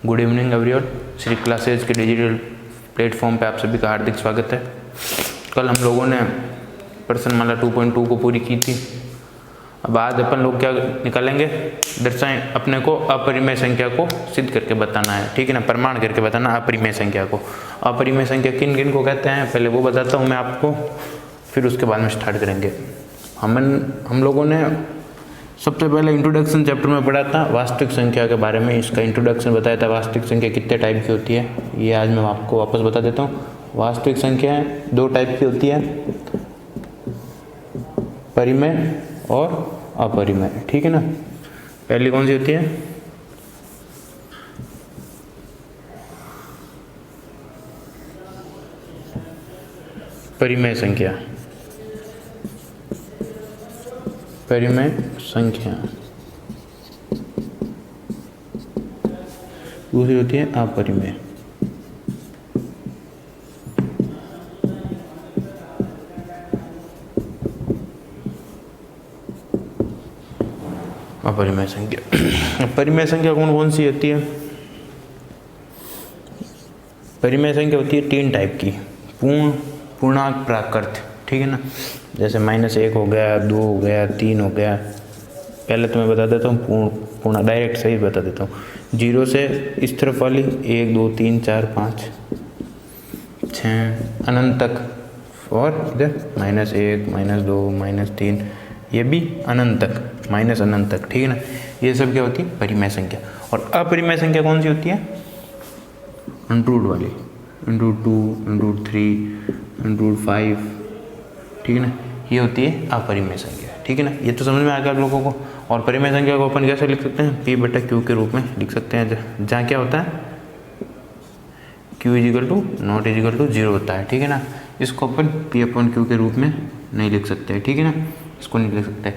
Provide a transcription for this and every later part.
Good evening everyone. Shri classes के digital platform पे आप सभी का हार्दिक स्वागत है। कल हम लोगों ने प्रश्नमाला 2.2 को पूरी की थी। अब आज अपन लोग क्या निकालेंगे, दर्शाएं अपने को अपरिमेय संख्या को सिद्ध करके बताना है, ठीक है ना, प्रमाण करके बताना अपरिमेय संख्या को। अपरिमेय संख्या किन किन को कहते हैं पहले वो बताता हूँ मैं आपको, फिर उसके बाद में स्टार्ट करेंगे। हम लोगों ने सबसे पहले इंट्रोडक्शन चैप्टर में पढ़ा था वास्तविक संख्या के बारे में, इसका इंट्रोडक्शन बताया था। वास्तविक संख्या कितने टाइप की होती है ये आज मैं आपको वापस बता देता हूँ। वास्तविक संख्या दो टाइप की होती है, परिमेय और अपरिमेय, ठीक है ना। पहली कौन सी होती है, परिमेय संख्या। परिमेय संख्या दूसरी होती है अपरिमेय। अपरिमेय संख्या, परिमेय संख्या कौन कौन सी होती है? परिमेय संख्या होती है तीन टाइप की, पूर्ण, पूर्णांक, प्राकृत, ठीक है ना। जैसे -1 हो गया, 2 हो गया, 3 हो गया। पहले तो मैं बता देता हूँ पूर्ण डायरेक्ट सही बता देता हूँ। 0 से इस तरफ वाली 1 2 3 4 5 6 अनंत तक, और इधर -1 -2 -3, ये भी अनंत तक, माइनस अनंत तक, ठीक है ना। ये सब क्या होती है, परिमेय संख्या। और अपरिमेय संख्या कौन सी होती है? √2 वाली, √2 √3 √5, ठीक है ना। ये होती है अपरिमेय संख्या, ठीक है ना। ये तो समझ में आ गया आप लोगों को। और परिमेय संख्या को अपन कैसे लिख सकते हैं? P/Q के रूप में लिख सकते हैं, जहाँ क्या होता है Q = 0 होता है, ठीक है ना। इसको अपन P/Q के रूप में नहीं लिख सकते, ठीक है ना, इसको नहीं लिख सकते,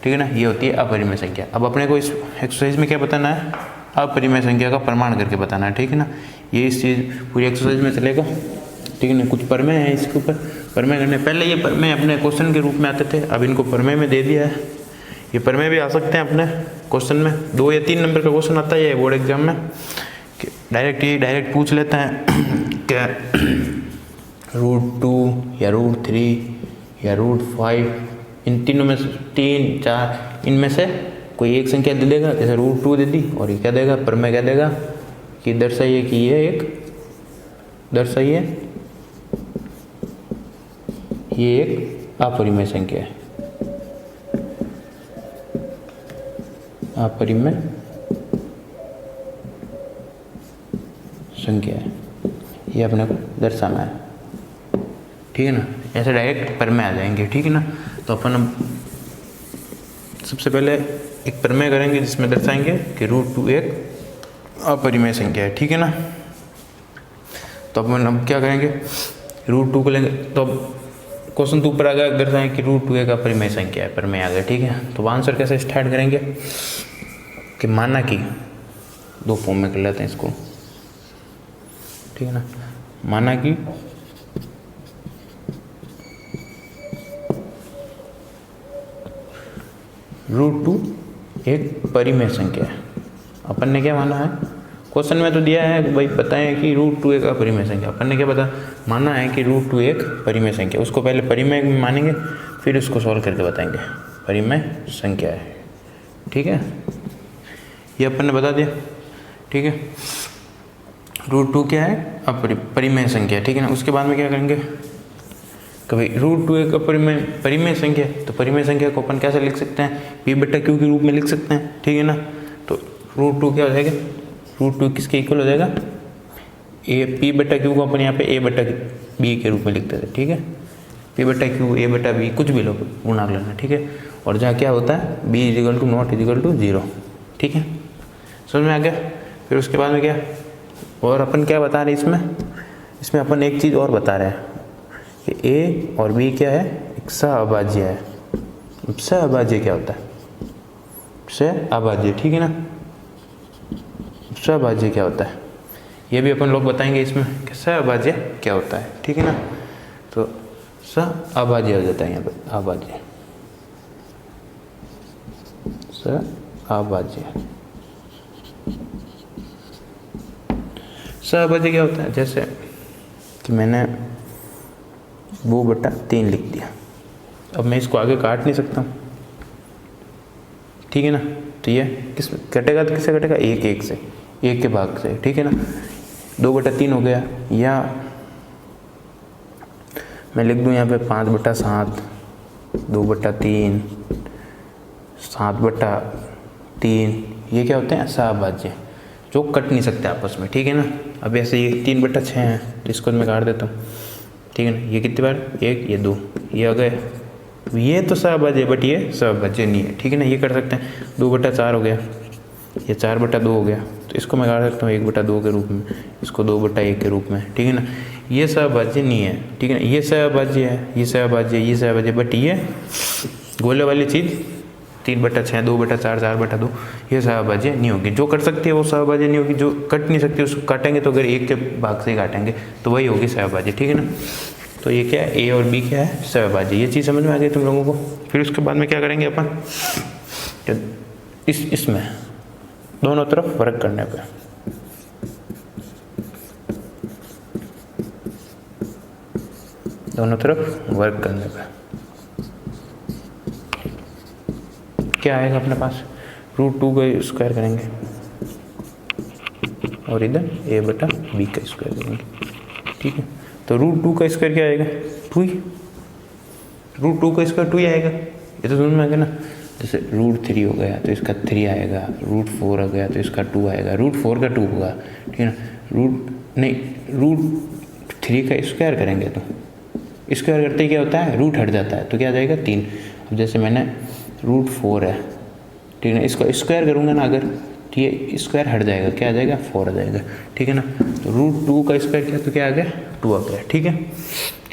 ठीक है ना। ये होती है अपरिमेय संख्या। अब अपने को इस एक्सरसाइज में क्या बताना है? अपरिमेय संख्या का प्रमाण करके बताना है, ठीक है ना। ये इस चीज़ पूरी एक्सरसाइज में चलेगा, ठीक है ना। कुछ प्रमेय है इसके ऊपर, प्रमेय करने पहले ये प्रमेय अपने क्वेश्चन के रूप में आते थे, अब इनको प्रमेय में दे दिया है। ये प्रमेय भी आ सकते हैं अपने क्वेश्चन में, 2 या 3 नंबर का क्वेश्चन आता है ये बोर्ड एग्जाम में, डायरेक्ट पूछ लेता है क्या √2 या √3 या √5, इन तीनों में से 3 4 इनमें से कोई एक संख्या दे देगा। जैसे √2 दे दी, और ये क्या देगा, प्रमेय क्या देगा कि दर्शाइए कि ये एक अपरिमेय संख्या है, अपरिमेय संख्या है, ये अपने को दर्शाना है, ठीक है ना। ऐसे डायरेक्ट प्रमेय आ जाएंगे, ठीक है ना। तो अपन अब सबसे पहले एक प्रमेय करेंगे जिसमें दर्शाएंगे कि √2 एक अपरिमेय संख्या है, ठीक है ना। तो अपन अब क्या करेंगे, √2 को लेंगे। तो क्वेश्चन तो ऊपर आ गया, दर्शाएं कि √2 एक अपरिमेय संख्या है, प्रमेय आ गया, ठीक है। तो आंसर कैसे स्टार्ट करेंगे कि माना कि 2 फॉर्म में कर लेते हैं इसको, ठीक है ना। माना कि √2 एक परिमेय संख्या है। अपन ने क्या माना है, क्वेश्चन में तो दिया है भाई बताएं कि √2 एक अपरिमेय संख्या, अपन ने क्या पता माना है कि √2 एक परिमेय संख्या। उसको पहले परिमेय में मानेंगे, फिर उसको सॉल्व करके बताएंगे परिमेय संख्या है, ठीक है। ये अपन ने बता दिया, ठीक है। √2 क्या है, परिमेय संख्या, ठीक है ना। उसके बाद में क्या करेंगे, कभी √2 एक परिमेय संख्या, तो परिमेय संख्या को अपन कैसे लिख सकते हैं, P/Q के रूप में लिख सकते हैं, ठीक है ना। तो √2 क्या हो जाएगा, √2 किसके इक्वल हो जाएगा, P/Q को अपन यहाँ पे A/B के रूप में लिखते थे, ठीक है। P/Q A/B कुछ भी लो, पूर्णांक लेना, ठीक है। और जहाँ क्या होता है B = 0, ठीक है, समझ में आ गया। फिर उसके बाद में क्या, और अपन क्या बता रहे हैं इसमें अपन एक चीज़ और बता रहे हैं कि A और B क्या है, एक सहअभाज्य है। सहअभाज्य क्या होता है, सहअभाज्य, ठीक है ना। सहअभाज्य क्या होता है ये भी अपन लोग बताएंगे इसमें कि सहअभाज्य क्या होता है, ठीक है ना। तो सहअभाज्य हो जाता है यहाँ पे, अभाज्य, सहअभाज्य। सहभाज्य क्या होता है, जैसे कि मैंने 2/3 लिख दिया, अब मैं इसको आगे काट नहीं सकता हूँ, ठीक है ना। तो ये किस कटेगा, तो किससे कटेगा, 1 से, 1 के भाग से, ठीक है ना। 2/3 हो गया, या मैं लिख दूँ यहाँ पे 5/7, 2/3, 7/3, ये क्या होते हैं, सहभाज्य जो कट नहीं सकते आपस में, ठीक है ना। अब ऐसे ये 3/6 है, तो इसको मैं काट देता हूँ, ठीक है ना। ये कितनी बार, 1, ये 2, ये आ गए, ये तो सहभाज्य, बट ये सहभाज्य नहीं है, ठीक है ना। ये कर सकते हैं, 2/4 हो गया, ये 4/2 हो गया, तो इसको मैं काट सकता हूँ 1/2 के रूप में, इसको 2/1 के रूप में, ठीक है ना। ये सहभाज्य नहीं है, ठीक है ना। ये सहभाज्य है, ये सहभाज्य, ये सहभाज्य, बट ये गोले वाली चीज़ 3/6, 2/4, 4/2 ये सहभाज्य नहीं होगी। जो कर सकती है वो सहभाज्य नहीं होगी, जो कट नहीं सकती उसको काटेंगे तो अगर 1 के भाग से ही काटेंगे तो वही होगी सहभाज्य, ठीक है ना। तो ये क्या है, ए और बी क्या है, सहभाज्य। ये चीज़ समझ में आ गई तुम लोगों को। फिर उसके बाद में क्या करेंगे अपन, इसमें दोनों तरफ वर्ग करने पे, दोनों तरफ वर्ग करने पे क्या आएगा अपने पास, √2 का स्क्वायर करेंगे और इधर a/b का स्क्वायर करेंगे, ठीक है। तो √2 का स्क्वायर क्या आएगा, 2 ही, √2 का स्क्वायर 2 ही आएगा, ये तो समझ में आ गया ना। जैसे √3 हो गया तो इसका 3 आएगा, √4 हो गया तो इसका 2 आएगा, √4 का 2 होगा, ठीक है ना। √3 का स्क्वायर करेंगे तो स्क्वायर करते ही क्या होता है, रूट हट जाता है, तो क्या आ जाएगा 3। अब जैसे मैंने √4 है, ठीक है ना, इसको स्क्वायर करूँगा ना अगर, तो ये स्क्वायर हट जाएगा, क्या आ जाएगा, 4 आ जाएगा, ठीक है ना। तो √2 का स्क्वायर किया तो क्या आ गया, 2 आ गया, ठीक है।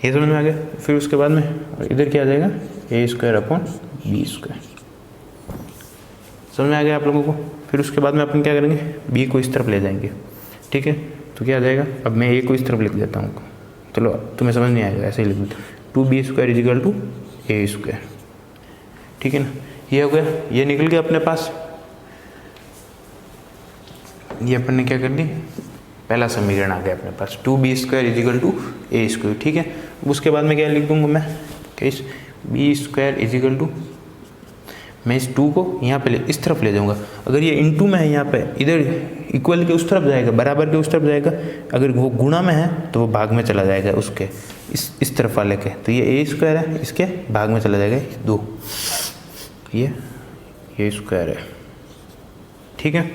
ये समझ में आ गया। फिर उसके बाद में इधर क्या आ जाएगा, a²/b², समझ में आ गया आप लोगों को। फिर उसके बाद में अपन क्या करेंगे, b को इस तरफ ले जाएंगे, ठीक है। तो क्या आ जाएगा, अब मैं a को इस तरफ लिख देता हूँ, चलो तुम्हें समझ नहीं आएगा, ऐसे ही लिख देता, 2b² = a², ठीक है ना। ये हो गया, ये निकल गया अपने पास। ये अपन ने क्या कर दी, पहला समीकरण आ गया अपने पास, 2b² = a², ठीक है। उसके बाद में क्या लिख दूंगा मैं, कि इस b², मैं इस 2 को यहाँ पे इस तरफ ले जाऊंगा। अगर ये इनटू में है यहाँ पे, इधर इक्वल के उस तरफ जाएगा, बराबर के उस तरफ जाएगा। अगर वो गुणा में है तो वो भाग में चला जाएगा उसके, इस तरफ वाले के। तो ये a² है, इसके भाग में चला जाएगा 2, ये a² है, ठीक है।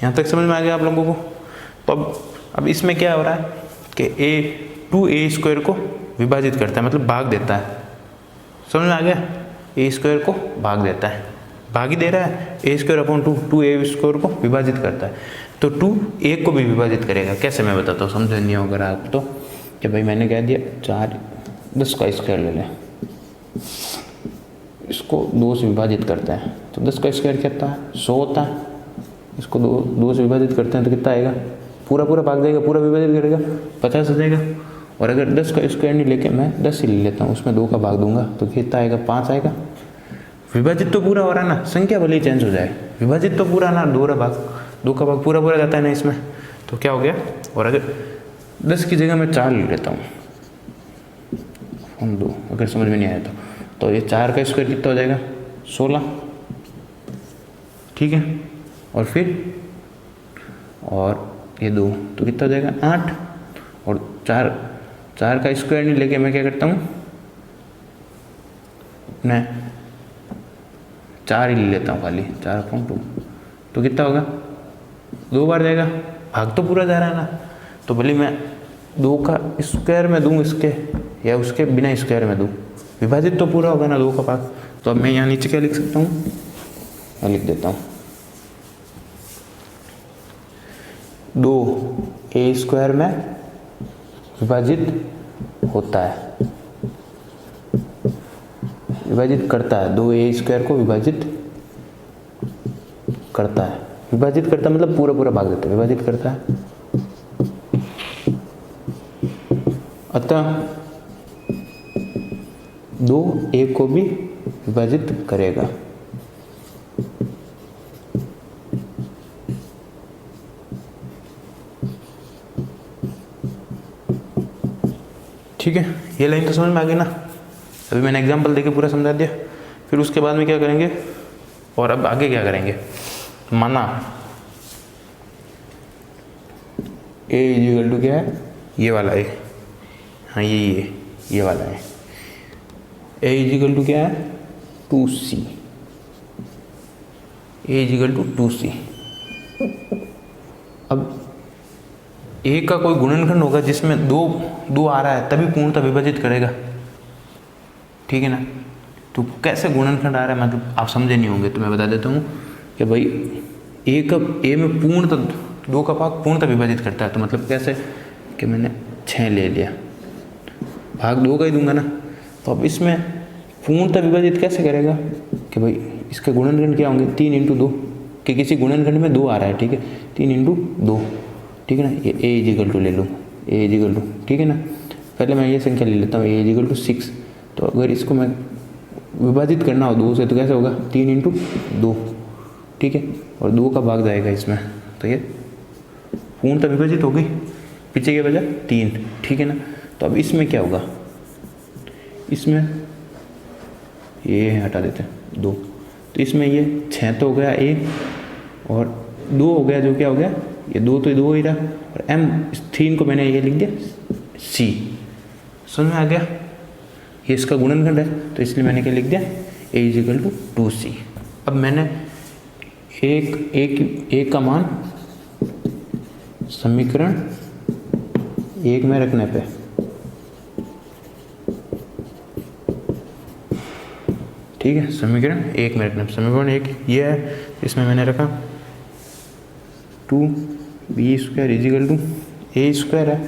यहाँ तक समझ में आ गया आप लोगों को। तो अब इसमें क्या हो रहा है कि a² को विभाजित करता है, मतलब भाग देता है, समझ में आ गया। a² को भाग देता है, भाग ही दे रहा है, a²/2, 2a² को विभाजित करता है। तो 2 a को भी विभाजित करेगा, कैसे मैं बताता हूँ, समझ नहीं होगा आप तो, कि भाई मैंने कह दिया 10 का स्क्वायर ले लें, इसको 2 से विभाजित करते हैं तो 10 का स्क्वायर क्या होता है, 100 होता है। इसको 2 से विभाजित करते हैं तो कितना आएगा, पूरा भाग जाएगा, पूरा विभाजित करेगा 50 हो जाएगा। और अगर 10 का स्क्वायर नहीं लेके मैं 10 ही ले लेता हूँ, उसमें 2 का भाग दूंगा तो कितना आएगा, 5 आएगा। विभाजित तो पूरा हो रहा है ना, संख्या भले ही चेंज हो जाए, विभाजित तो पूरा ना, 2 का भाग पूरा जाता है ना इसमें, तो क्या हो गया। और अगर 10 की जगह मैं 4 ले लेता हूँ, 2 अगर समझ में नहीं आया तो ये 4 का स्क्वायर कितना हो जाएगा, 16, ठीक है। और फिर ये 2 तो कितना हो जाएगा, 8। और 4 का स्क्वायर नहीं लेके मैं क्या करता हूँ, मैं 4 ही ले लेता हूँ खाली, 4/2, तो कितना होगा, 2 बार जाएगा, भाग तो पूरा जा रहा है ना। तो भले मैं 2 का स्क्वायर में दूँ इसके, या उसके बिना स्क्वायर में दूँ, विभाजित तो पूरा होगा ना 2 का भाग। तो अब मैं यहाँ नीचे क्या लिख सकता हूँ, मैं लिख देता हूँ 2a² में विभाजित होता है, विभाजित करता है, 2a² को विभाजित करता है, विभाजित करता मतलब पूरा भाग देता है, विभाजित करता है। अतः 2a को भी विभाजित करेगा। ठीक है, ये लाइन तो समझ में आ गई ना। अभी मैंने एग्जाम्पल देके पूरा समझा दिया। फिर उसके बाद में क्या करेंगे, और अब आगे क्या करेंगे, माना ए इक्वल टू क्या है, ये वाला ए, हाँ ये वाला है, ए इक्वल टू क्या है 2c, A equal to 2c। अब ए का कोई गुणनखंड होगा जिसमें दो आ रहा है तभी पूर्णतः विभाजित करेगा, ठीक है ना। तो कैसे गुणनखंड आ रहा है, मतलब आप समझे नहीं होंगे तो मैं बता देता हूँ कि भाई ए में पूर्णतः 2 का भाग पूर्णतः विभाजित करता है। तो मतलब कैसे कि मैंने 6 ले लिया, भाग 2 का ही दूंगा ना। तो अब इसमें पूर्णतः विभाजित कैसे करेगा कि भाई इसके गुणनखंड क्या होंगे 3 × 2, कि किसी गुणनखंड में 2 आ रहा है, ठीक है, 3 × 2, ठीक है ना। ये ए इक्वल टू ले लूँ, ए इक्वल टू, ठीक है ना। पहले मैं ये संख्या ले लेता हूँ, ए इक्वल टू 6। तो अगर इसको मैं विभाजित करना हो 2 से तो कैसे होगा 3 × 2, ठीक है, और 2 का भाग जाएगा इसमें, तो ये पूर्णतः विभाजित हो गई, पीछे के बजाय 3, ठीक है ना। तो अब इसमें क्या होगा, इसमें ये हटा देते हैं 2, तो इसमें ये 6 तो हो गया ए, और 2 हो गया, जो क्या हो गया ये 2 तो 2 ही रहा, और m, इस 3 को मैंने ये लिख दिया c। समझ में आ गया, ये इसका गुणनखंड है, तो इसलिए मैंने क्या लिख दिया a इक्वल टू 2c। अब मैंने एक का मान समीकरण 1 में रखने पे ठीक है, समीकरण 1 में रखना, समीकरण 1 ये है, इसमें मैंने रखा 2b² equal to a square है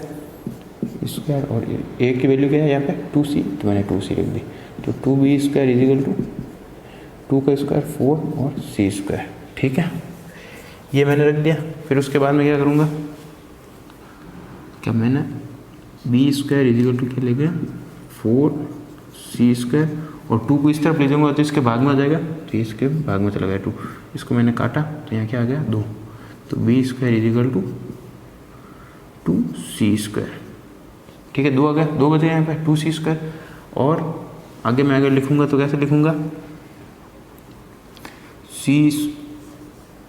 स्क्वायर, और a की वैल्यू क्या है यहाँ पे 2c, तो मैंने 2c लिख दी। तो 2b² इक्वल टू 2 का स्क्वायर 4 और c स्क्वायर, ठीक है, ये मैंने रख दिया। फिर उसके बाद मैं क्या करूँगा, क्या मैंने b² इक्वल टू क्या ले गया 4c स्क्वायर, और 2 को इस तरफ ले जाऊँगा तो इसके भाग में आ जाएगा, तो इसके भाग में चला गया 2, इसको मैंने काटा तो यहाँ क्या आ गया 2, तो b² equal to 2c square, ठीक है, 2 आ गया, 2 बचे यहाँ पे 2c स्क्वायर। और आगे मैं अगर लिखूँगा तो कैसे लिखूँगा,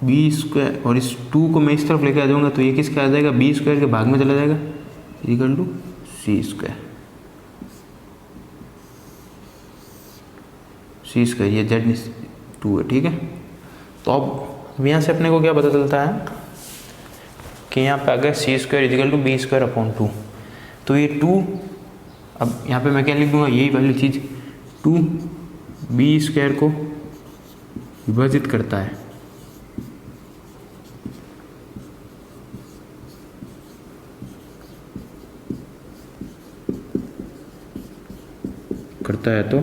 b² और इस 2 को मैं इस तरफ लेके आ जाऊँगा तो ये किसके आ जाएगा b² के भाग में चला जाएगा इक्वल टू c स्क्वायर, ये z2 है, ठीक है। तो अब यहाँ से अपने को क्या पता चलता है कि यहाँ पे आ गया c² equal to b² upon 2, तो ये 2, अब यहाँ पे मैं क्या लिख दूँगा, यही वाली चीज़ 2b² को विभाजित करता है, तो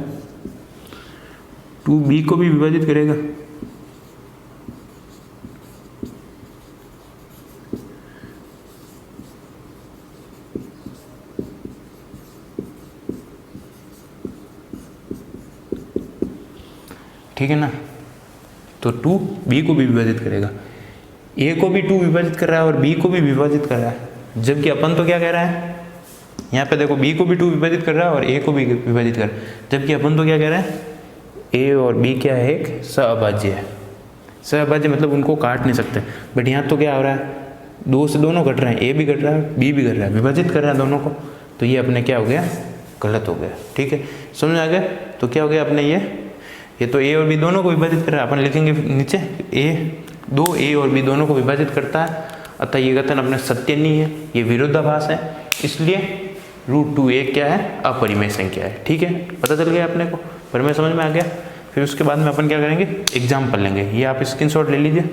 2b को भी विभाजित करेगा, ठीक है ना। तो 2b को भी विभाजित करेगा, a को भी 2 विभाजित कर रहा है और b को भी विभाजित कर रहा है, जबकि अपन तो क्या कह रहा है यहाँ पे देखो, b को भी 2 विभाजित कर रहा है और a को भी विभाजित कर रहा है, जबकि अपन तो क्या कह रहे हैं a और b क्या है, एक सहअभाज्य है। सहअभाज्य मतलब उनको काट नहीं सकते, बट यहाँ तो क्या हो रहा है 2 से दोनों कट रहे हैं, a भी कट रहा है b भी कट रहा है, विभाजित कर रहे हैं दोनों को, तो ये अपने क्या हो गया गलत हो गया, ठीक है, समझ आ गया। तो क्या हो गया अपने ये तो a और b दोनों को विभाजित कर रहा है, अपन लिखेंगे नीचे a और b दोनों को विभाजित करता है, अतः ये कथन अपने सत्य नहीं है, ये विरोधाभास है, इसलिए √2a क्या है अपरिमेय संख्या है, ठीक है, पता चल गया अपने को, परिमेय समझ में आ गया। फिर उसके बाद में अपन क्या करेंगे, एग्जाम्पल लेंगे, ये आप स्क्रीनशॉट ले लीजिए।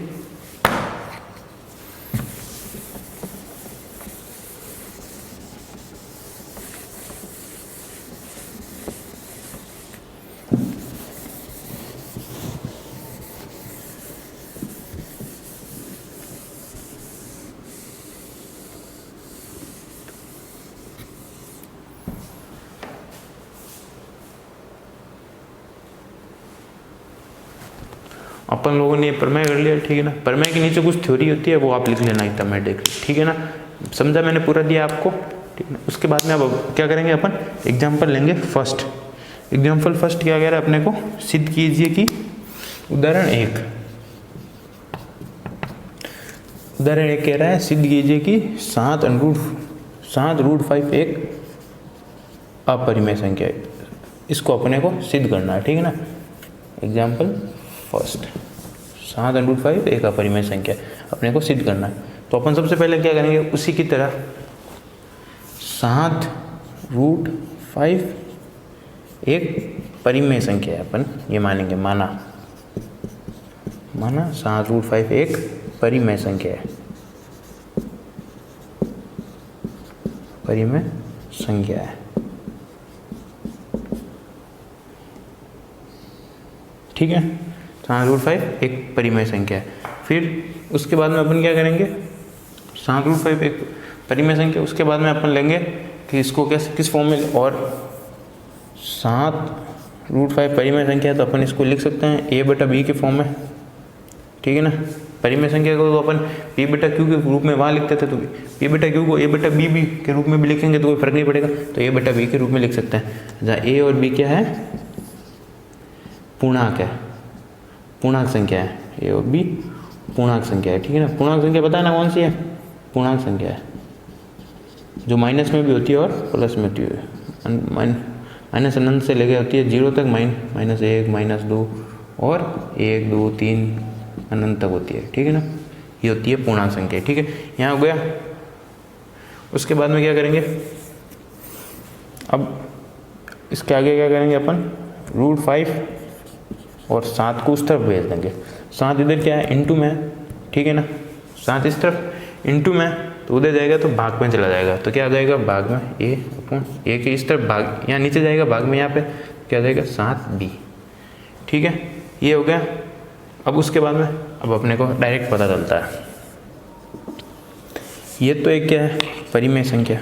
अपन लोगों ने प्रमेय कर लिया, ठीक है ना। प्रमेय के नीचे कुछ थ्योरी होती है वो आप लिख लेना एकदम मैथमेटिकली, ठीक है ना। समझा मैंने पूरा दिया आपको। ठीक है। उसके बाद में अब क्या करेंगे अपन, एग्जाम्पल लेंगे फर्स्ट। एग्जाम्पल फर्स्ट क्या कह रहा है अपने को, सिद्ध कीजिए कि उदाहरण एक कह रहा है सिद्ध कीजिए कि 7√5 एक अपरिमेय संख्या है। इसको अपने को सिद्ध करना है, ठीक है ना। एग्जाम्पल फर्स्ट, 7√5 एक अपरिमेय संख्या अपने को सिद्ध करना है। तो अपन सबसे पहले क्या करेंगे, उसी की तरह 7√5 एक परिमेय संख्या है, अपन ये मानेंगे, माना 7√5 एक परिमेय संख्या है, परिमेय संख्या है, ठीक है। 7√5 एक परिमेय संख्या है। फिर उसके बाद में अपन क्या करेंगे, 7√5 एक परिमेय संख्या, उसके बाद में अपन लेंगे कि इसको किस फॉर्म में, और 7√5 परिमेय संख्या है तो अपन इसको लिख सकते हैं a/b के फॉर्म में, ठीक है ना। परिमेय संख्या को तो अपन p/q के रूप में वहाँ लिखते थे, तो p/q को a/b भी के रूप में भी लिखेंगे तो कोई फर्क नहीं पड़ेगा, तो a/b के रूप में लिख सकते हैं। जहाँ a और b क्या है, पूर्णांक है, पूर्णांक संख्या है, a और b पूर्णांक संख्या है, ठीक है ना। पूर्णांक संख्या पता है ना कौन सी है, पूर्णांक संख्या है जो माइनस में भी होती है और प्लस में होती है, माइनस अनंत से लेके होती है 0 तक, -1 -2 और 1 2 3 अनंत तक होती है, ठीक है ना। ये होती है पूर्णांक संख्या, ठीक है। यहाँ हो गया। उसके बाद में क्या करेंगे, अब इसके आगे क्या करेंगे अपन, √5 और 7 को उस तरफ भेज देंगे। 7 इधर क्या है, इंटू में, ठीक है ना। 7 इस तरफ इंटू में, तो उधर जाएगा तो भाग में चला जाएगा, तो क्या आ जाएगा, भाग में a के इस तरफ भाग, यहाँ नीचे जाएगा भाग में, यहाँ पे क्या जाएगा 7b, ठीक है। ये हो गया। अब उसके बाद में अब अपने को डायरेक्ट पता चलता है, ये तो एक क्या है, परिमेय संख्या,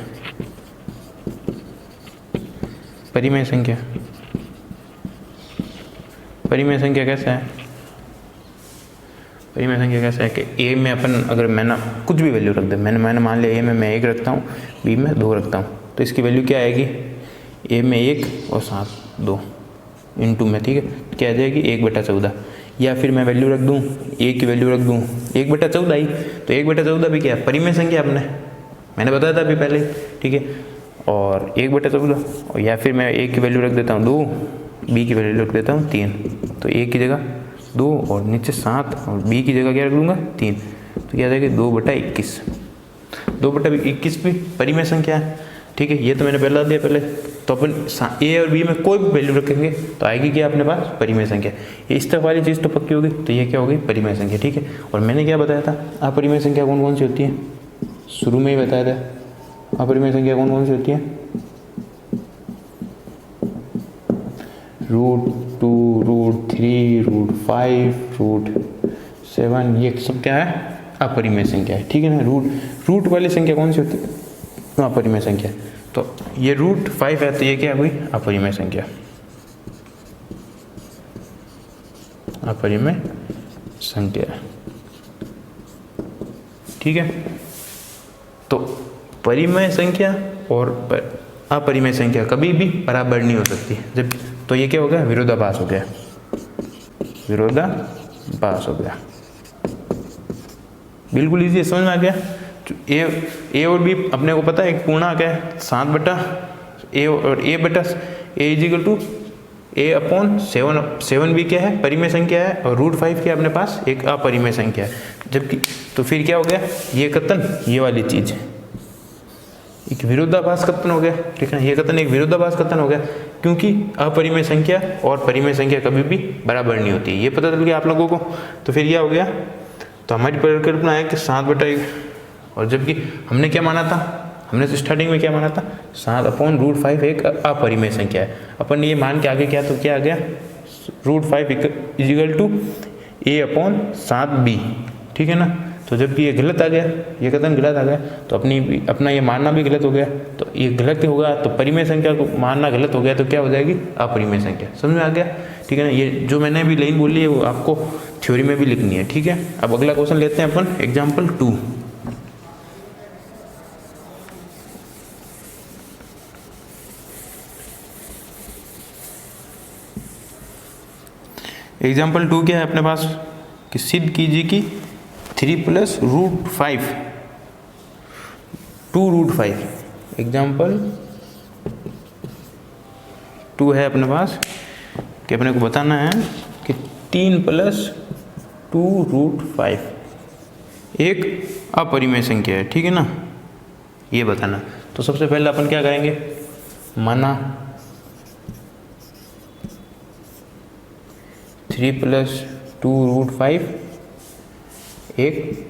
परिमेय संख्या, परिमेय संख्या कैसा है, परिमेय संख्या कैसा है कि a में अपन अगर मैंने कुछ भी वैल्यू रख दे, मैंने मान लिया a में मैं 1 रखता हूँ, b में 2 रखता हूँ, तो इसकी वैल्यू क्या आएगी, a में 1 और 7 2 इंटू में, ठीक है, क्या आ जाएगी 1/14। या फिर मैं वैल्यू रख दूँ, a की वैल्यू रख दूँ 1/14 ही, तो 1/14 भी क्या है, परिमेय संख्या मैंने बताया था अभी पहले, ठीक है। और 1/14, और या फिर मैं a की वैल्यू रख देता हूँ 2, b की वैल्यू रख देता हूँ 3, तो a की जगह 2 और नीचे 7 और b की जगह क्या रख दूँगा 3, तो क्या आ जाएगा 2/21। 2/21 भी परिमेय संख्या है, ठीक है। ये तो मैंने पहले दिया पहले, तो अपन a और b में कोई भी वैल्यू रखेंगे तो आएगी क्या अपने पास, परिमेय संख्या। ये इस तरफ वाली चीज़ तो पक्की होगी, तो ये क्या होगी, परिमेय संख्या, ठीक है। और मैंने क्या बताया था, अपरिमेय संख्या कौन कौन सी होती है, शुरू में ही बताया था। अपरिमेय संख्या कौन कौन सी होती है, √2 √3 √5 √7, ये सब क्या है, अपरिमेय संख्या है, ठीक है ना। रूट वाली संख्या कौन सी होती है, अपरिमेय संख्या। तो ये √5 है, तो ये क्या हुई, अपरिमेय संख्या, अपरिमेय संख्या, ठीक है। तो परिमेय संख्या और अपरिमेय संख्या कभी भी बराबर नहीं हो सकती, जब तो ये क्या हो गया, विरोधाभास हो गया, विरोधाभास हो गया। बिल्कुल इजी, समझ में आ गया। ए और बी अपने को पता है एक पूर्णांक है, 7/a और a/a/7 भी क्या है, परिमेय संख्या है, और √5 क्या अपने पास एक अपरिमेय संख्या है। जबकि तो फिर क्या हो गया, ये कथन, ये वाली चीज एक विरोधाभास कथन हो गया, ठीक है। ये कथन एक विरोधाभास कथन हो गया, क्योंकि अपरिमेय संख्या और परिमेय संख्या कभी भी बराबर नहीं होती, ये पता चल गया आप लोगों को। तो फिर यह हो गया, तो हमारी परिकल्पना है कि 7/1, और जबकि हमने क्या माना था, हमने तो स्टार्टिंग में क्या माना था, 7/√5 एक अपरिमेय संख्या है। अपन ये मान के आगे क्या, तो क्या आ गया, √5 = a/7b, ठीक है ना। तो जबकि ये गलत आ गया, ये कथन गलत आ गया, तो अपना ये मानना भी गलत हो गया, तो ये गलत होगा, तो परिमेय संख्या को मानना गलत हो गया, तो क्या हो जाएगी, अपरिमेय संख्या। समझ में आ गया, ठीक है ना। ये जो मैंने अभी लाइन बोली है वो आपको थ्योरी में भी लिखनी है, ठीक है। अब अगला क्वेश्चन लेते हैं अपन, एग्जाम्पल 2। एग्जाम्पल 2 क्या है अपने पास कि सिद्ध कीजिए कि 3 + √5 2√5। एग्जाम्पल 2 है अपने पास कि अपने को बताना है कि 3 + 2√5 एक अपरिमेय संख्या है, ठीक है ना, ये बताना। तो सबसे पहले अपन क्या करेंगे, माना 3 + 2√5 एक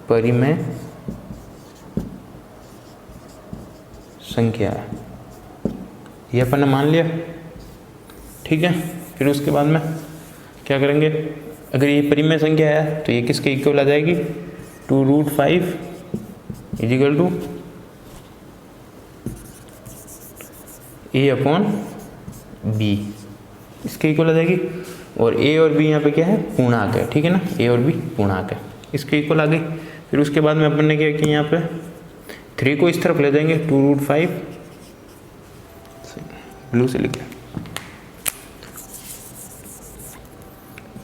परिमेय संख्या है, ये अपन ने मान लिया, ठीक है। फिर उसके बाद में क्या करेंगे, अगर ये परिमेय संख्या है तो ये किसके इक्वल आ जाएगी, 2√5 = a/b, इसके इक्वल आ जाएगी। और a और b यहाँ पे क्या है, पूर्णांक है, ठीक है ना, a और b पूर्णांक है, इसके इक्वल आ गई। फिर उसके बाद में अपन ने क्या किया, यहाँ पे 3 को इस तरफ ले जाएंगे, 2√5 ब्लू से लिखे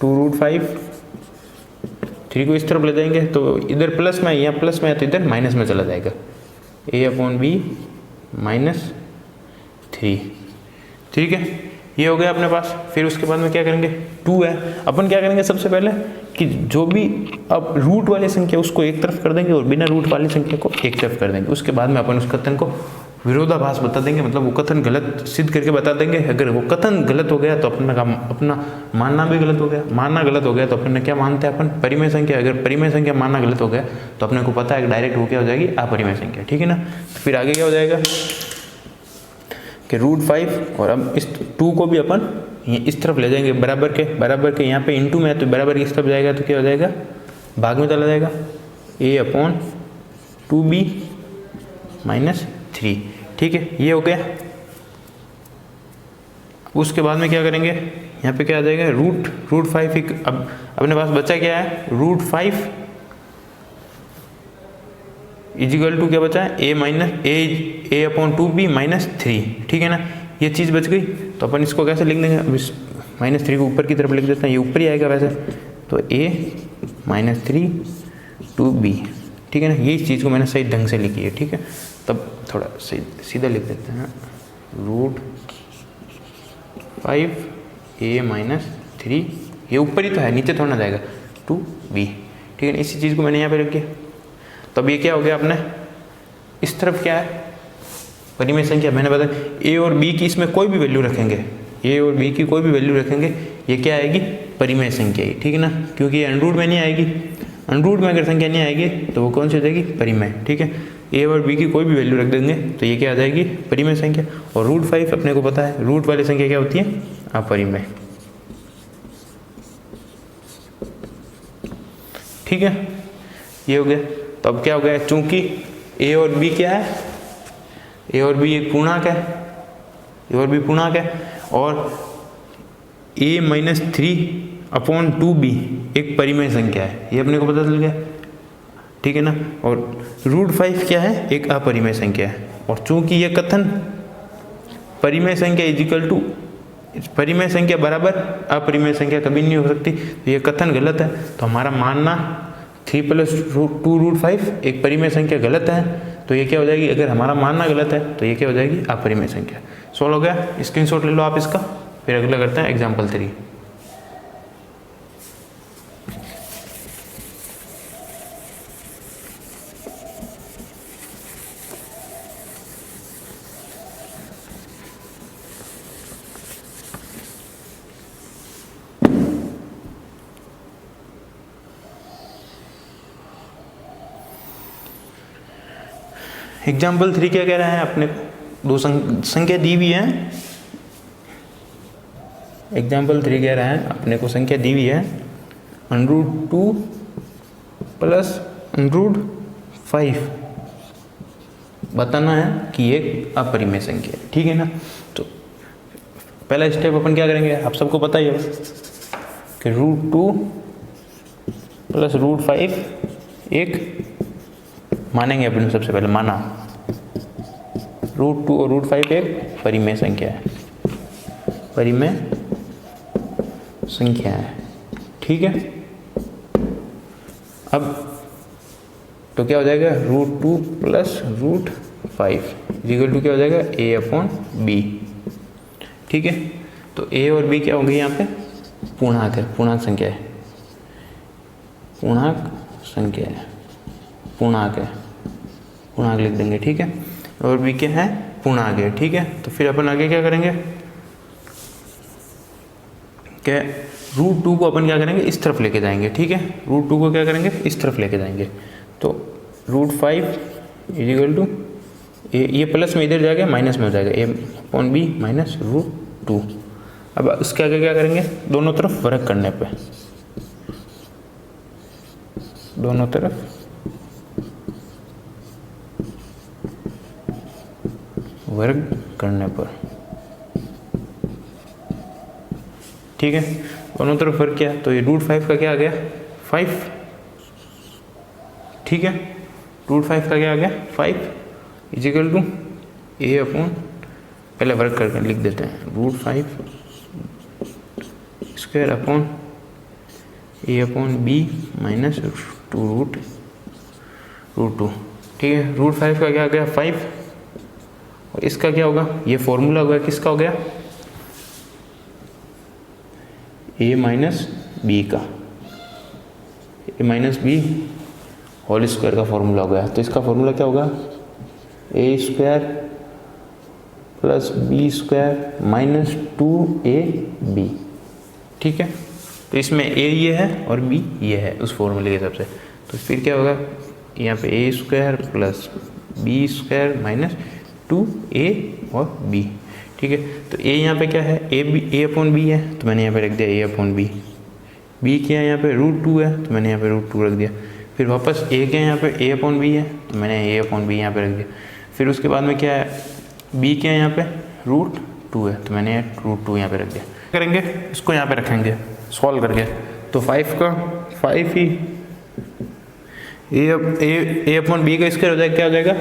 2√5, 3 को इस तरफ ले जाएंगे तो इधर प्लस में, यहाँ प्लस में है तो इधर माइनस में चला जाएगा, a/b -3, ठीक है, ये हो गया अपने पास। फिर उसके बाद में क्या करेंगे, 2 है, अपन क्या करेंगे सबसे पहले कि जो भी अब रूट वाली संख्या उसको एक तरफ कर देंगे और बिना रूट वाली संख्या को एक तरफ कर देंगे। उसके बाद में अपन उस कथन को विरोधाभास बता देंगे, मतलब वो कथन गलत सिद्ध करके बता देंगे। अगर वो कथन गलत हो गया तो अपना मानना भी गलत हो गया, मानना गलत हो गया तो अपन ने क्या मानते हैं, अपन परिमेय संख्या। अगर परिमेय संख्या मानना गलत हो गया तो अपने को पता है डायरेक्ट वो क्या हो जाएगी, अपरिमेय संख्या, ठीक है ना। तो फिर आगे क्या हो जाएगा कि √5 और अब इस 2 को भी अपन इस तरफ ले जाएंगे, बराबर के यहाँ पे इंटू में है तो बराबर इस तरफ जाएगा तो क्या हो जाएगा, भाग में चला जाएगा, a/2b -3, ठीक है, ये हो गया। उसके बाद में क्या करेंगे, यहाँ पे क्या आ जाएगा, √5। अब अपने पास बचा क्या है, √5 = क्या बचा है, a/2b -3, ठीक है ना, ये चीज़ बच गई। तो अपन इसको कैसे लिख देंगे, अब इस -3 को ऊपर की तरफ लिख देते हैं, ये ऊपर ही आएगा वैसे, तो a -3 2b, ठीक है ना, ये चीज़ को मैंने सही ढंग से लिखी है, ठीक है। तब थोड़ा सीधा लिख देते हैं, √5 a -3, ये ऊपर ही तो है, नीचे थोड़ा ना जाएगा, 2b, ठीक है ना, इसी चीज़ को मैंने यहाँ पे रख दिया। तब ये क्या हो गया अपने, इस तरफ क्या है, परिमेय संख्या। मैंने बताया a और b की इसमें कोई भी वैल्यू रखेंगे, a और b की कोई भी वैल्यू रखेंगे, ये क्या आएगी, परिमेय संख्या ही, ठीक है ना, क्योंकि ये अंडर रूट में नहीं आएगी। अंडर रूट में अगर संख्या नहीं आएगी तो वो कौन सी हो जाएगी, परिमेय, ठीक है। a और b की कोई भी वैल्यू रख देंगे तो ये क्या आ जाएगी, परिमेय संख्या। और √5 अपने को पता है, रूट वाली संख्या क्या होती है, अपरिमेय, ठीक है, ये हो गया। तो अब क्या हो गया, चूंकि a और b क्या है, a और b एक पूर्णांक है, a और b पूर्णांक है, और a -3/2b एक परिमेय संख्या है, ये अपने को पता चल गया, ठीक है ना। और √5 क्या है, एक अपरिमेय संख्या है। और चूंकि ये कथन परिमेय संख्या = परिमेय संख्या बराबर अपरिमेय संख्या कभी नहीं हो सकती, तो ये कथन गलत है। तो हमारा मानना 3 + 2√5 एक परिमेय संख्या गलत है, तो ये क्या हो जाएगी, अगर हमारा मानना गलत है तो ये क्या हो जाएगी, अपरिमेय संख्या। सोल्व हो गया, स्क्रीनशॉट ले लो आप इसका। फिर अगला करते हैं एग्जाम्पल 3। एग्जाम्पल 3 क्या कह रहा है, अपने दो संख्या दी हुई है। एग्जाम्पल 3 कह रहा है, अपने को संख्या दी हुई है √2 + √5, बताना है कि एक अपरिमेय संख्या है, ठीक है ना। तो पहला स्टेप अपन क्या करेंगे, आप सबको पता ही है कि √2 + √5 एक मानेंगे अपन। सबसे पहले माना √2 और √5 एक परिमेय संख्या है, परिमेय संख्या है। ठीक है, अब तो क्या हो जाएगा √2 प्लस √5 इक्वल टू क्या हो जाएगा a/b। ठीक है, तो a और b क्या हो गई यहाँ पे पूर्णांक है, पूर्णांक संख्या है, पूर्णांक संख्या है, पूर्णांक है, पूर्णांक लिख देंगे। ठीक है, और b क्या है पूर्णांक है। ठीक है, तो फिर अपन आगे क्या करेंगे क्या √2 को अपन क्या करेंगे इस तरफ लेके जाएंगे। ठीक है, √2 को क्या करेंगे इस तरफ लेके जाएंगे, तो √5 इक्वल टू ये प्लस में इधर जाएगा माइनस में हो जाएगा a/b माइनस √2। अब इसके आगे क्या करेंगे दोनों तरफ वर्ग करने पे, दोनों तरफ वर्ग करने पर। ठीक है, दोनों तरफ वर्ग किया तो ये √5 का क्या आ गया 5। ठीक है, √5 का क्या आ गया 5 इक्वल टू a/, पहले वर्ग करके लिख देते हैं √5 स्क्वायर अपॉन a/b माइनस 2√2। ठीक है, √5 का क्या आ गया 5 और इसका क्या होगा ये फॉर्मूला होगा किसका हो गया a माइनस बी का, a minus B whole square का फॉर्मूला हो गया। तो इसका फॉर्मूला क्या होगा a² plus b² minus 2ab। ठीक है, तो इसमें a ये है और b ये है उस फॉर्मूले के हिसाब से, तो फिर क्या होगा यहाँ पे a² plus b² minus 2a और b। ठीक है, तो a यहाँ पे क्या है a/b है तो मैंने यहाँ पे रख दिया a/b, b क्या है यहाँ पे √2 है तो मैंने यहाँ पे √2 रख दिया, फिर वापस a क्या है यहाँ पे a/b है तो मैंने a/b यहाँ पे रख दिया, फिर उसके बाद में क्या है b क्या है यहाँ पे √2 है तो मैंने √2 यहाँ पे रख दिया। करेंगे इसको यहाँ पे रखेंगे सॉल्व करके, तो 5 का 5 ही a/b का स्क्वायर हो जाएगा, क्या हो जाएगा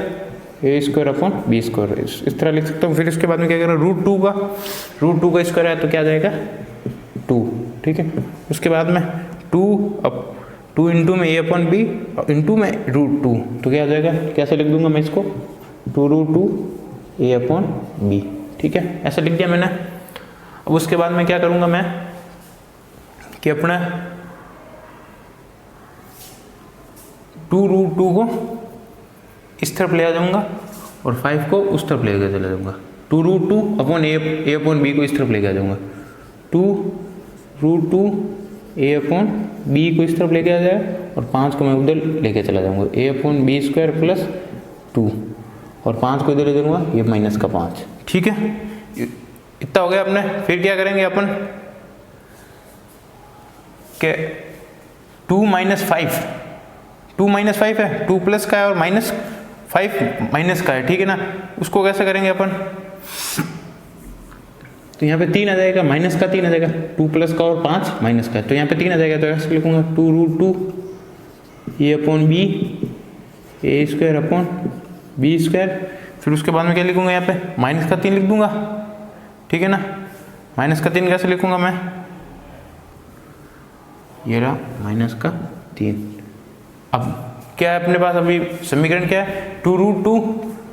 a²/b²। इस तरह लिख सकता हूँ। फिर इसके बाद में क्या करें √2 का स्क्वायर है तो क्या आ जाएगा 2। ठीक है, उसके बाद में 2 इंटू में a/b इंटू में √2 तो क्या आ जाएगा, कैसे लिख दूंगा मैं इसको 2√2 a/b। ठीक है, ऐसा लिख दिया मैंने। अब उसके बाद में क्या करूंगा मैं कि अपना 2√2 को इस तरफ ले आ जाऊंगा और 5 को उस तरफ लेकर चला जाऊंगा, 2√2 अपॉन a/b को इस तरफ लेके आ जाऊंगा, 2√2 a/b को इस तरफ लेके आ जाए और 5 को मैं उधर लेके चला जाऊंगा a/b² प्लस 2 और 5 को इधर ले जाऊंगा ये माइनस का 5। ठीक है, इतना हो गया अपने। फिर क्या करेंगे अपन के 2 - 5 है, 2 प्लस का है और -5 माइनस का है। ठीक है ना, उसको कैसे करेंगे अपन, तो यहाँ पे 3 आ जाएगा, माइनस का 3 आ जाएगा, 2 प्लस का और 5 माइनस का है तो यहाँ पे 3 आ जाएगा, तो ऐसे लिखूंगा 2√2 a/b a²/b²। फिर उसके बाद में क्या लिखूंगा यहाँ पे माइनस का 3 लिख दूंगा। ठीक है ना, माइनस का 3 कैसे लिखूंगा मैं, ये रहा माइनस का 3। अब क्या है अपने पास अभी समीकरण क्या है 2√2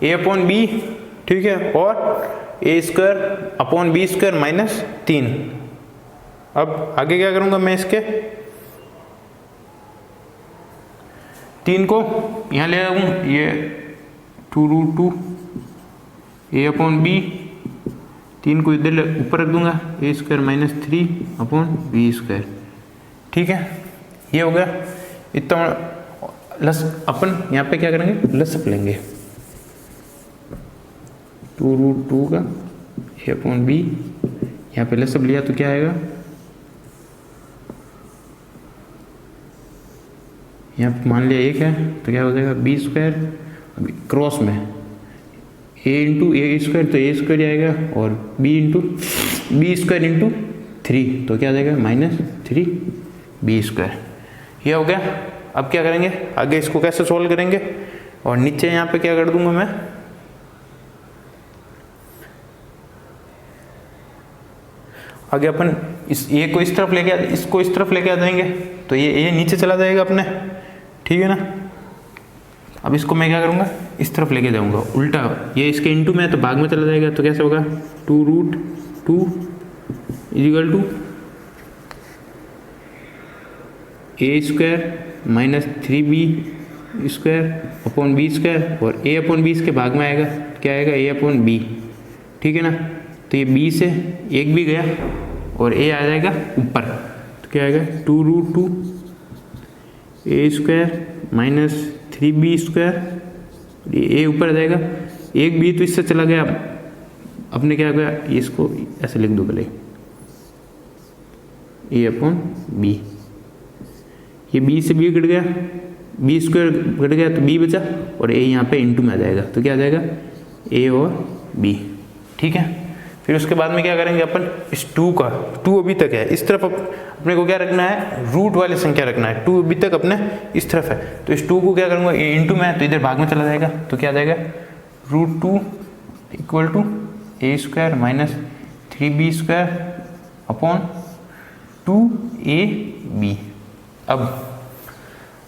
a/b। ठीक है, और a²/b² माइनस 3। अब आगे क्या करूंगा मैं इसके 3 को यहाँ ले आऊँ, ये 2√2 a/b 3 को इधर ऊपर रख दूंगा a² माइनस 3/b²। ठीक है, ये हो गया। इतना लस अपन यहाँ पे क्या करेंगे लसअप लेंगे 2√2 का a/b, यहाँ पे लसअप लिया तो क्या आएगा, यहाँ पे मान लिया 1 है तो क्या हो जाएगा b², क्रॉस में a इंटू a² तो a² आएगा और b इंटू b² इंटू 3 तो क्या आ जाएगा -3b²। ये हो गया। अब क्या करेंगे आगे इसको कैसे सोल्व करेंगे, और नीचे यहाँ पे क्या कर दूंगा मैं आगे अपन इस ए को इस तरफ लेके इसको इस तरफ लेके आ जाएंगे तो ये नीचे चला जाएगा अपने, ठीक है ना। अब इसको मैं क्या करूँगा, इस तरफ लेके जाऊँगा उल्टा, ये इसके इनटू में है तो भाग में चला जाएगा, तो कैसे होगा 2√2 is equal to a² minus 3b² upon b², और a अपॉन b इसके भाग में आएगा, क्या आएगा a अपॉन b, ठीक है ना। तो ये b से एक भी गया और a आ जाएगा ऊपर, तो क्या आएगा 2√2 a² माइनस 3b², ये a ऊपर आ जाएगा, एक b तो इससे चला गया, अपने क्या गया, इसको ऐसे लिख दो पहले a अपॉन b, ये b से b कट गया, b² कट गया तो b बचा, और a यहाँ पे इंटू में आ जाएगा, तो क्या आ जाएगा a और b, ठीक है। फिर उसके बाद में क्या करेंगे अपन, इस 2 का 2 अभी तक है, इस तरफ अपने को क्या रखना है, रूट वाली संख्या रखना है, 2 अभी तक अपने इस तरफ है, तो इस 2 को क्या करूँगा, a इंटू में है तो इधर भाग में चला जाएगा, तो क्या आ जाएगा √2 equal to a² minus 3b² upon 2ab। अब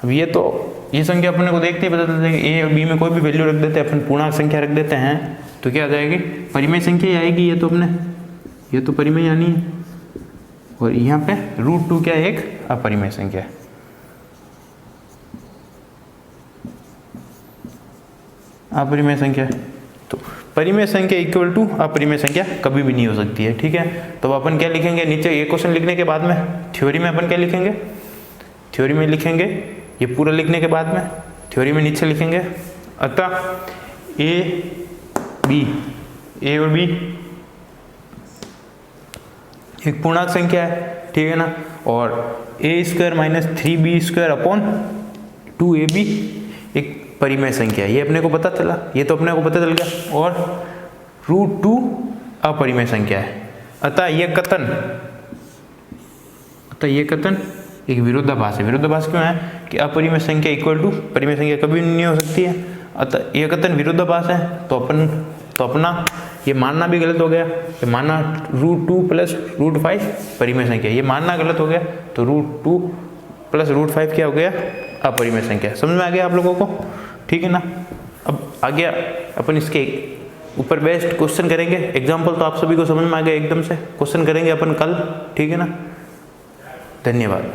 ये संख्या अपने को देखते ही पता चल जाएगी, ए और बी में कोई भी वैल्यू रख देते हैं अपन, पूर्णांक संख्या रख देते हैं, तो क्या आ जाएगी परिमेय संख्या ही आएगी, ये तो परिमेय आनी है, और यहाँ पे √2 क्या है, एक अपरिमेय संख्या है। अपरिमेय संख्या, तो परिमेय संख्या इक्वल टू अपरिमेय संख्या कभी भी नहीं हो सकती है, ठीक है। तो अपन क्या लिखेंगे, नीचे ये क्वेश्चन लिखने के बाद में थ्योरी में अपन क्या लिखेंगे, थ्योरी में लिखेंगे, ये पूरा लिखने के बाद में थ्योरी में नीचे लिखेंगे, अतः ए और बी एक पूर्णांक संख्या है, ठीक है ना, और a² minus 3b² upon 2ab एक परिमेय संख्या है, ये अपने को पता चला, ये तो अपने को पता चल गया, और √2 अपरिमेय संख्या है, अतः ये कथन एक विरोधाभास है। विरोधाभास क्यों है कि अपरिमेय संख्या इक्वल टू परिमेय संख्या कभी नहीं हो सकती है, अतः यह कथन विरोधाभास है, तो अपना ये मानना भी गलत हो गया, ये मानना √2 प्लस √5 परिमेय संख्या, ये मानना गलत हो गया, तो √2 प्लस √5 क्या हो गया, अपरिमेय संख्या। समझ में आ गया आप लोगों को, ठीक है ना। अब आगे अपन इसके ऊपर बेस्ड क्वेश्चन करेंगे, एग्जाम्पल तो आप सभी को समझ में आ गया एकदम से, क्वेश्चन करेंगे अपन कल, ठीक है ना। धन्यवाद।